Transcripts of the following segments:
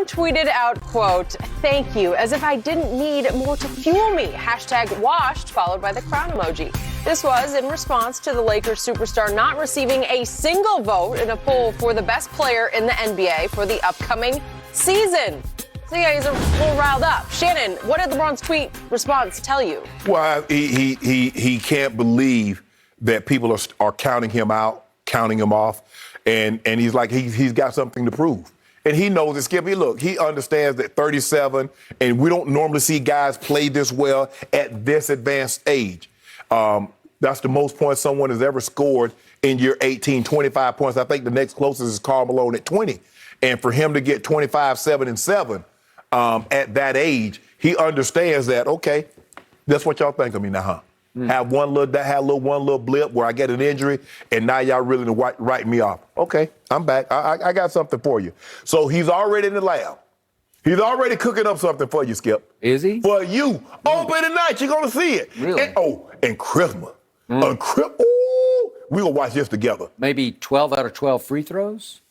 LeBron tweeted out, quote, "Thank you, as if I didn't need more to fuel me." Hashtag washed, followed by the crown emoji. This was in response to the Lakers superstar not receiving a single vote in a poll for the best player in the NBA for the upcoming season. So yeah, he's a little riled up. Shannon, what did LeBron's tweet response tell you? Well, he can't believe that people are counting him out, counting him off, and he's like he's got something to prove. And he knows it, Skippy. Look, he understands that 37, and we don't normally see guys play this well at this advanced age. That's the most points someone has ever scored in year 18, 25 points. I think the next closest is Karl Malone at 20. And for him to get 25, 7, and 7 at that age, he understands that, okay, that's what y'all think of me now, huh? Have one little blip where I get an injury, and now y'all really write me off. Okay, I'm back. I got something for you. So he's already in the lab. He's already cooking up something for you, Skip. Is he? For you. Open tonight, you're going to see it. Really? And Christmas. Ooh, we going to watch this together. Maybe 12 out of 12 free throws?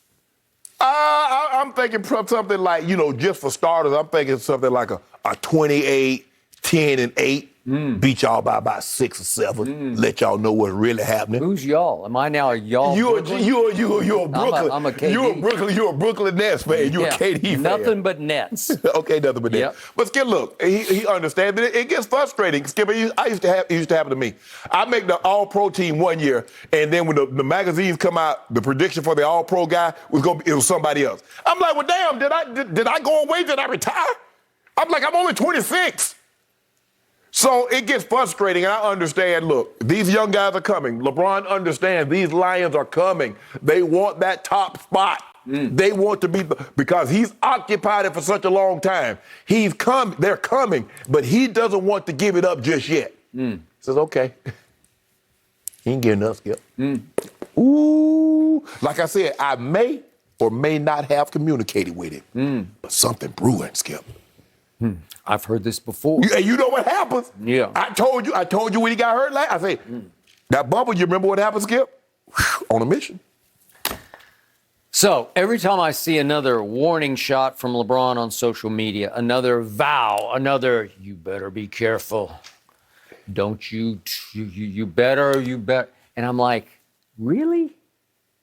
I'm thinking something like, just for starters, I'm thinking something like a 28, 10, and 8. Beat y'all by about 6 or 7. Let y'all know what's really happening. Who's y'all? Am I now a y'all? You're a Brooklyn. I'm a KD. You're a Brooklyn Nets fan. You're a KD fan. Nothing but Nets. Okay, nothing but Nets. But Skip, look, he understands. But it gets frustrating. Skip, it used to happen to me. I make the All-Pro team one year, and then when the magazines come out, the prediction for the All-Pro guy it was somebody else. I'm like, well, damn, did I go away? Did I retire? I'm like, I'm only 26. So it gets frustrating, and I understand, look, these young guys are coming. LeBron understands these Lions are coming. They want that top spot. They want to be, because he's occupied it for such a long time. They're coming, but he doesn't want to give it up just yet. He says, okay. He ain't getting up, Skip. Ooh. Like I said, I may or may not have communicated with him. But something brewing, Skip. I've heard this before. You know what happens? Yeah. I told you when he got hurt last. I say, that bubble, you remember what happened, Skip? On a mission. So every time I see another warning shot from LeBron on social media, another vow, another, you better be careful. Don't you better. And I'm like, really?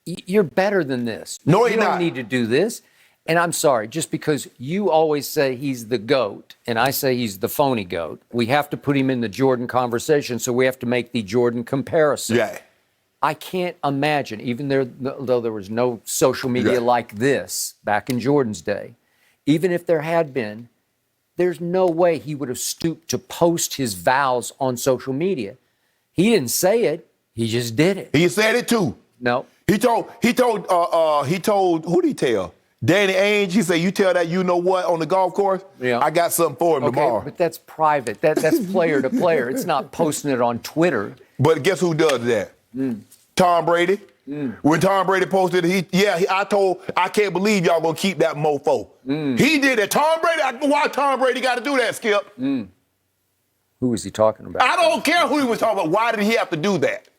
You're better than this. No, you don't need to do this. And I'm sorry, just because you always say he's the GOAT and I say he's the phony GOAT, we have to put him in the Jordan conversation, so we have to make the Jordan comparison. Yeah. I can't imagine, even though there was no social media like this back in Jordan's day, even if there had been, there's no way he would have stooped to post his vows on social media. He didn't say it, he just did it. He said it too. No. He told, who did he tell? Danny Ainge, he said, you tell that you know what on the golf course? Yeah. I got something for him tomorrow. But that's private. That's player to player. It's not posting it on Twitter. But guess who does that? Tom Brady. When Tom Brady posted it, I can't believe y'all gonna keep that mofo. He did it. Tom Brady, why Tom Brady got to do that, Skip? Who was he talking about? I don't care who he was talking about. Why did he have to do that?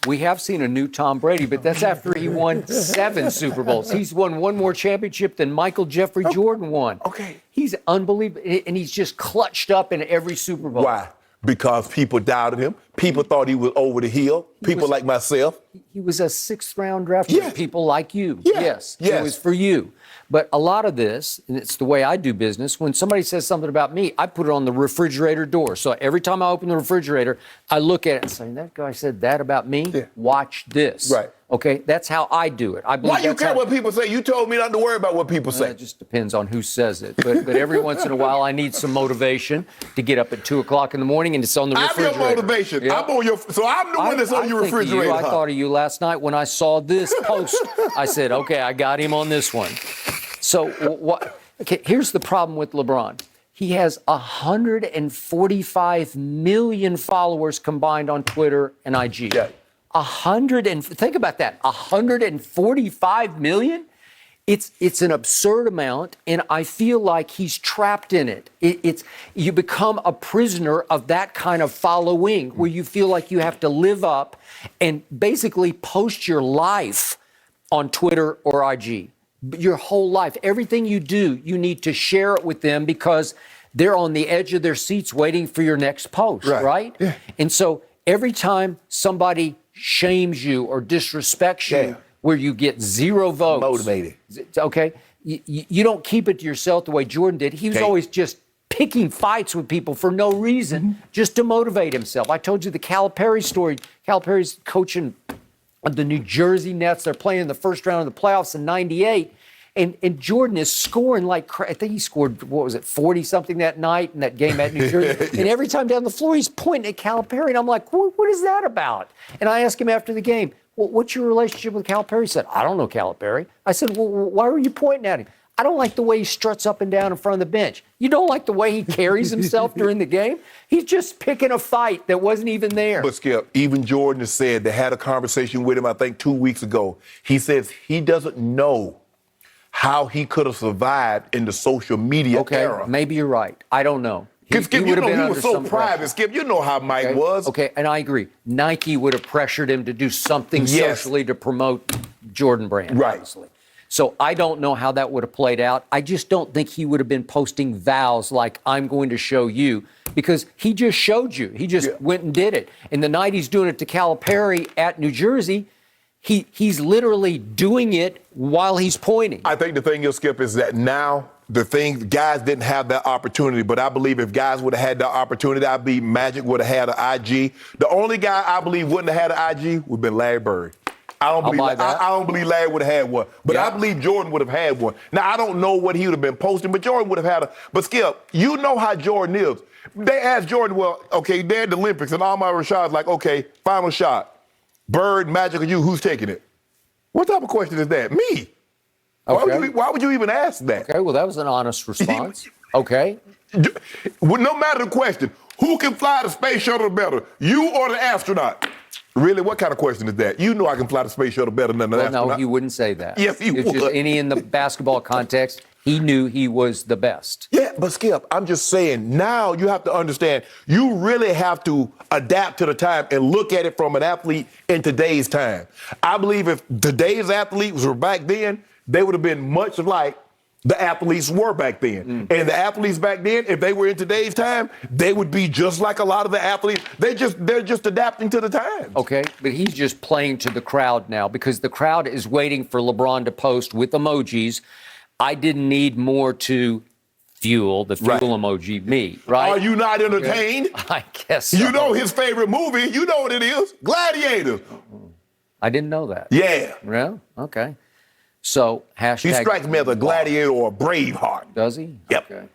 We have seen a new Tom Brady, but that's after he won 7 Super Bowls. He's won one more championship than Michael Jeffrey Jordan won. Okay. He's unbelievable, and he's just clutched up in every Super Bowl. Why? Because people doubted him. People thought he was over the hill. People like myself. He was a 6th-round draft pick. People like you. Yes. It was for you. But a lot of this, and it's the way I do business, when somebody says something about me, I put it on the refrigerator door. So every time I open the refrigerator, I look at it and say, that guy said that about me? Yeah. Watch this. Right. Okay? That's how I do it. Why you care what people say? You told me not to worry about what people say. It just depends on who says it. But every once in a while, I need some motivation to get up at 2 o'clock in the morning, and it's on the refrigerator. I'm your motivation. Yeah. I'm the one that's on your refrigerator. I thought of you last night when I saw this post. I said, okay, I got him on this one. So what? Okay, here's the problem with LeBron. He has 145 million followers combined on Twitter and IG. Yeah. Think about that. 145 million? It's an absurd amount, and I feel like he's trapped in it. You become a prisoner of that kind of following, where you feel like you have to live up and basically post your life on Twitter or IG. your whole life. Everything you do, you need to share it with them because they're on the edge of their seats waiting for your next post, right? Yeah. And so every time somebody shames you or disrespects you, where you get 0 votes. Motivated. Okay? You don't keep it to yourself the way Jordan did. He was always just picking fights with people for no reason, just to motivate himself. I told you the Calipari story. Calipari's coaching the New Jersey Nets. They're playing in the first round of the playoffs in '98. And Jordan is scoring like I think he scored, 40-something that night in that game at New Jersey. And every time down the floor, he's pointing at Calipari. And I'm like, what is that about? And I asked him after the game, well, what's your relationship with Calipari? He said, I don't know Calipari. I said, well, why were you pointing at him? I don't like the way he struts up and down in front of the bench. You don't like the way he carries himself during the game? He's just picking a fight that wasn't even there. But Skip, even Jordan has said, they had a conversation with him, I think 2 weeks ago. He says he doesn't know how he could have survived in the social media era. Maybe you're right. I don't know. Skip, you know he was so private. Skip, you know how Mike was. Okay, and I agree. Nike would have pressured him to do something socially to promote Jordan Brand, honestly. So I don't know how that would have played out. I just don't think he would have been posting vows like, I'm going to show you, because he just showed you. He just went and did it. And the night he's doing it to Calipari at New Jersey, he's literally doing it while he's pointing. I think the thing is, Skip, is that now guys didn't have that opportunity, but I believe if guys would have had that opportunity, I believe Magic would have had an IG. The only guy I believe wouldn't have had an IG would have been Larry Bird. I don't believe Larry would have had one, but I believe Jordan would have had one. Now, I don't know what he would have been posting, but Jordan would have had But Skip, you know how Jordan is. They asked Jordan, well, okay, they're at the Olympics, and Ahmad Rashad's like, okay, final shot. Bird, Magic, or you, who's taking it? What type of question is that? Me. Okay. Why would you even ask that? Okay, well, that was an honest response. Okay. Well, no matter the question, who can fly the space shuttle better, you or the astronaut? Really, what kind of question is that? You know I can fly the space shuttle better than the astronaut. No, he wouldn't say that. Yes, he would. Just any in the basketball context, he knew he was the best. Yeah, but Skip, I'm just saying, now you have to understand, you really have to adapt to the time and look at it from an athlete in today's time. I believe if today's athletes were back then, they would have been much like the athletes were back then. And the athletes back then, if they were in today's time, they would be just like a lot of the athletes. They're just adapting to the times. Okay, but he's just playing to the crowd now because the crowd is waiting for LeBron to post with emojis. I didn't need more to fuel the emoji me, right? Are you not entertained? I guess so. You know his favorite movie. You know what it is. Gladiator. I didn't know that. Yeah. Well, okay. So, hashtag... He strikes me as a gladiator or a Braveheart. Does he? Yep. Okay.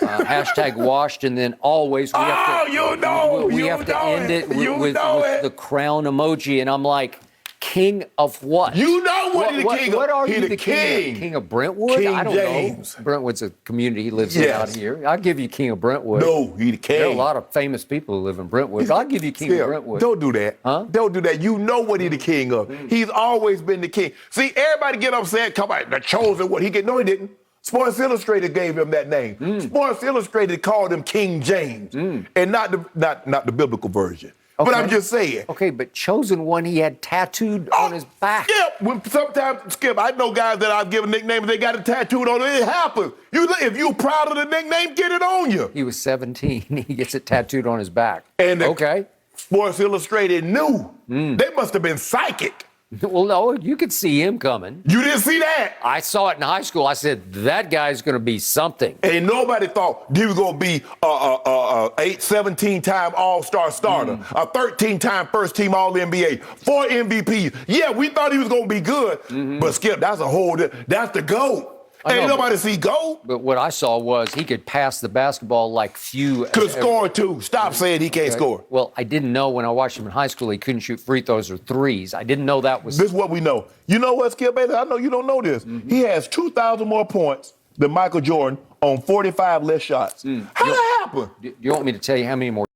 Hashtag washed, and then always we have to... We have to end it with the crown emoji, and I'm like, king of what? You know what he's the king of. What are He you the the king of? King of Brentwood? King I don't James. know. Brentwood's a community he lives in out here. I'll give you king of Brentwood. No, he the king. There are a lot of famous people who live in Brentwood. I'll give you king of Brentwood. Don't do that. Huh? Don't do that. You know what he's the king of. He's always been the king. See, everybody get upset, come on, the chosen one. No, he didn't. Sports Illustrated gave him that name. Sports Illustrated called him King James, and not the biblical version. Okay. But I'm just saying. Okay, but chosen one he had tattooed on his back. Skip, sometimes, Skip, I know guys that I've given nicknames, they got it tattooed on it. It happens. If you're proud of the nickname, get it on you. He was 17. He gets it tattooed on his back. And okay. Sports Illustrated knew. They must have been psychic. Well, no, you could see him coming. You didn't see that? I saw it in high school. I said, that guy's going to be something. And nobody thought he was going to be a 17-time All-Star starter, a 13-time first-team All-NBA, 4 MVPs. Yeah, we thought he was going to be good. But, Skip, that's the GOAT. Ain't nobody see GOAT. But what I saw was he could pass the basketball like few. Could score, too. Stop saying he can't score. Well, I didn't know when I watched him in high school he couldn't shoot free throws or threes. I didn't know that was... This is what we know. You know what, Skip Bailey? I know you don't know this. He has 2,000 more points than Michael Jordan on 45 less shots. How did that happen? Do you want me to tell you how many more